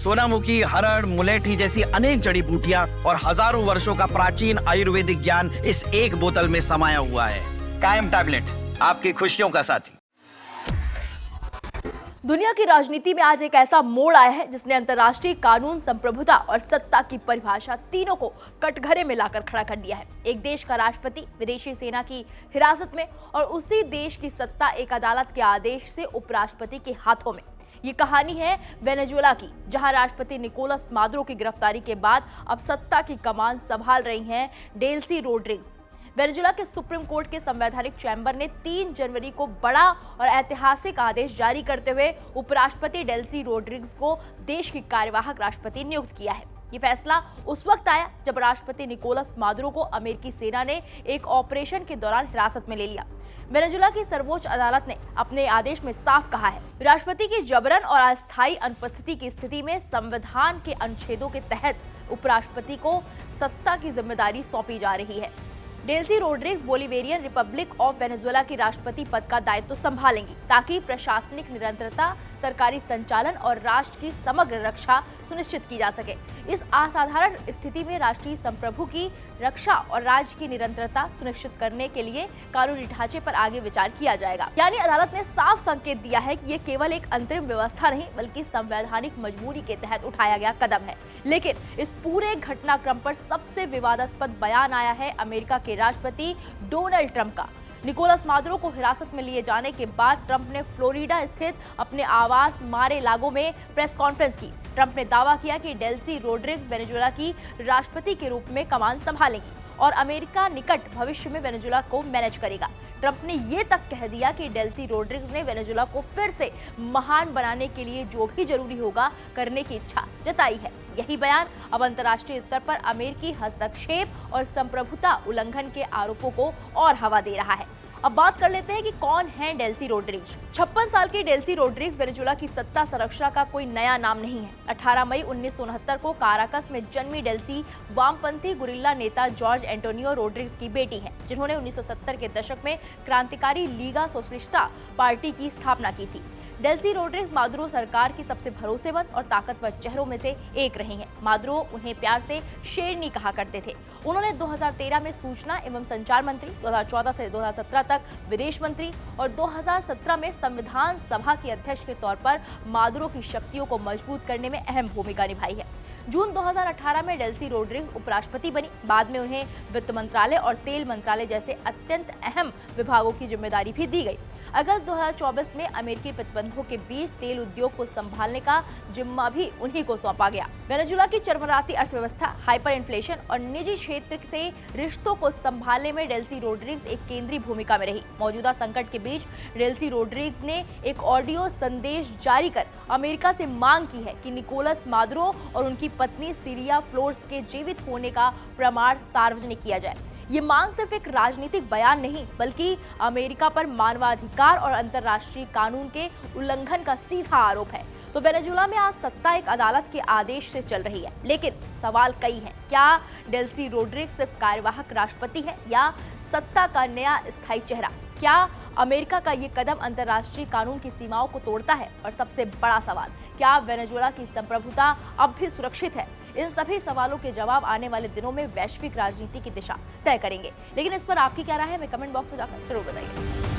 सोनामुखी, हरड़, मुलेठी जैसी अनेक जड़ी बूटियां और हजारों वर्षों का प्राचीन आयुर्वेदिक ज्ञान इस एक बोतल में समाया हुआ है। कायम टैबलेट, आपकी खुशियों का साथी। दुनिया की राजनीति में आज एक ऐसा मोड़ आया है जिसने अंतर्राष्ट्रीय कानून, संप्रभुता और सत्ता की परिभाषा तीनों को कटघरे में लाकर खड़ा कर दिया है। एक देश का राष्ट्रपति विदेशी सेना की हिरासत में और उसी देश की सत्ता एक अदालत के आदेश से उपराष्ट्रपति के हाथों में। ये कहानी है वेनेजुएला की, जहां राष्ट्रपति निकोलस मादुरो की गिरफ्तारी के बाद अब सत्ता की कमान संभाल रही हैं डेल्सी रोड्रिग्स। वेनेजुएला के सुप्रीम कोर्ट के संवैधानिक चैम्बर ने 3 जनवरी को बड़ा और ऐतिहासिक आदेश जारी करते हुए उपराष्ट्रपति डेल्सी रोड्रिग्स को देश की कार्यवाहक राष्ट्रपति नियुक्त किया है। ये फैसला उस वक्त आया जब राष्ट्रपति निकोलस मादुरो को अमेरिकी सेना ने एक ऑपरेशन के दौरान हिरासत में ले लिया। वेनेजुएला की सर्वोच्च अदालत ने अपने आदेश में साफ कहा है, राष्ट्रपति की जबरन और अस्थायी अनुपस्थिति की स्थिति में संविधान के अनुच्छेदों के तहत उपराष्ट्रपति को सत्ता की जिम्मेदारी सौंपी जा रही है। Delcy Rodriguez Bolivarian Republic of Venezuela की राष्ट्रपति पद का दायित्व संभालेंगी ताकि प्रशासनिक निरंतरता, सरकारी संचालन और राष्ट्र की समग्र रक्षा सुनिश्चित की जा सके। इस असाधारण स्थिति में राष्ट्रीय संप्रभु की रक्षा और राज्य की निरंतरता सुनिश्चित करने के लिए कानूनी ढांचे पर आगे विचार किया जाएगा। यानी अदालत ने साफ संकेत दिया है कि ये केवल एक अंतरिम व्यवस्था नहीं बल्कि संवैधानिक मजबूरी के तहत उठाया गया कदम है। लेकिन इस पूरे घटनाक्रम पर सबसे विवादास्पद बयान आया है अमेरिका के राष्ट्रपति डोनाल्ड ट्रंप का। निकोलस मादुरो को हिरासत में लिए जाने के बाद ट्रंप ने फ्लोरिडा स्थित अपने आवास मार-ए-लागो में प्रेस कॉन्फ्रेंस की। ट्रंप ने दावा किया कि डेल्सी रोड्रिग्स वेनेजुएला की राष्ट्रपति के रूप में कमान संभालेंगी और अमेरिका निकट भविष्य में वेनेजुएला को मैनेज करेगा। ट्रंप ने ये तक कह दिया कि डेल्सी रोड्रिग्स ने वेनेजुएला को फिर से महान बनाने के लिए जो भी जरूरी होगा करने की इच्छा जताई है। यही बयान अब अंतर्राष्ट्रीय स्तर पर अमेरिकी हस्तक्षेप और संप्रभुता उल्लंघन के आरोपों को और हवा दे रहा है। अब बात कर लेते हैं कि कौन है डेल्सी रोड्रिग्स। 56 साल की डेल्सी रोड्रिग्स वेनेजुएला की सत्ता संरचना का कोई नया नाम नहीं है। 18 मई 1969 को काराकस में जन्मी डेल्सी वामपंथी गुरिल्ला नेता जॉर्ज एंटोनियो रोड्रिग्स की बेटी है, जिन्होंने 1970 के दशक में क्रांतिकारी लीगा सोशलिस्टा पार्टी की स्थापना की थी। डेल्सी रोड्रिग्स मादुरो सरकार की सबसे भरोसेमंद और ताकतवर चेहरों में से एक रही हैं। मादुरो उन्हें प्यार से शेरनी कहा करते थे। उन्होंने 2013 में सूचना एवं संचार मंत्री, 2014 से 2017 तक विदेश मंत्री और 2017 में संविधान सभा के अध्यक्ष के तौर पर मादुरो की शक्तियों को मजबूत करने में अहम भूमिका निभाई है। जून 2018 में डेल्सी रोड्रिग्स उपराष्ट्रपति बनी। बाद में उन्हें वित्त मंत्रालय और तेल मंत्रालय जैसे अत्यंत अहम विभागों की जिम्मेदारी भी दी गई। अगस्त 2024 में अमेरिकी प्रतिबंधों के बीच तेल उद्योग को संभालने का जिम्मा भी उन्हीं को सौंपा गया। वेनेजुएला की चरमराती अर्थव्यवस्था, हाइपर इन्फ्लेशन और निजी क्षेत्र से रिश्तों को संभालने में डेल्सी रोड्रिग्स एक केंद्रीय भूमिका में रही। मौजूदा संकट के बीच डेल्सी रोड्रिग्स ने एक ऑडियो संदेश जारी कर अमेरिका से मांग की है कि निकोलस मादुरो और उनकी पत्नी सिलिया फ्लोरेस के जीवित होने का प्रमाण सार्वजनिक किया जाए। ये मांग सिर्फ एक राजनीतिक बयान नहीं बल्कि अमेरिका पर मानवाधिकार और अंतर्राष्ट्रीय कानून के उल्लंघन का सीधा आरोप है। तो वेनेजुएला में आज सत्ता एक अदालत के आदेश से चल रही है, लेकिन सवाल कई हैं। क्या डेल्सी रोड्रिग्स सिर्फ कार्यवाहक राष्ट्रपति है या सत्ता का नया स्थायी चेहरा? क्या अमेरिका का ये कदम अंतर्राष्ट्रीय कानून की सीमाओं को तोड़ता है? और सबसे बड़ा सवाल, क्या वेनेजुएला की संप्रभुता अब भी सुरक्षित है? इन सभी सवालों के जवाब आने वाले दिनों में वैश्विक राजनीति की दिशा तय करेंगे। लेकिन इस पर आपकी क्या राय है, हमें कमेंट बॉक्स में जाकर जरूर बताइए।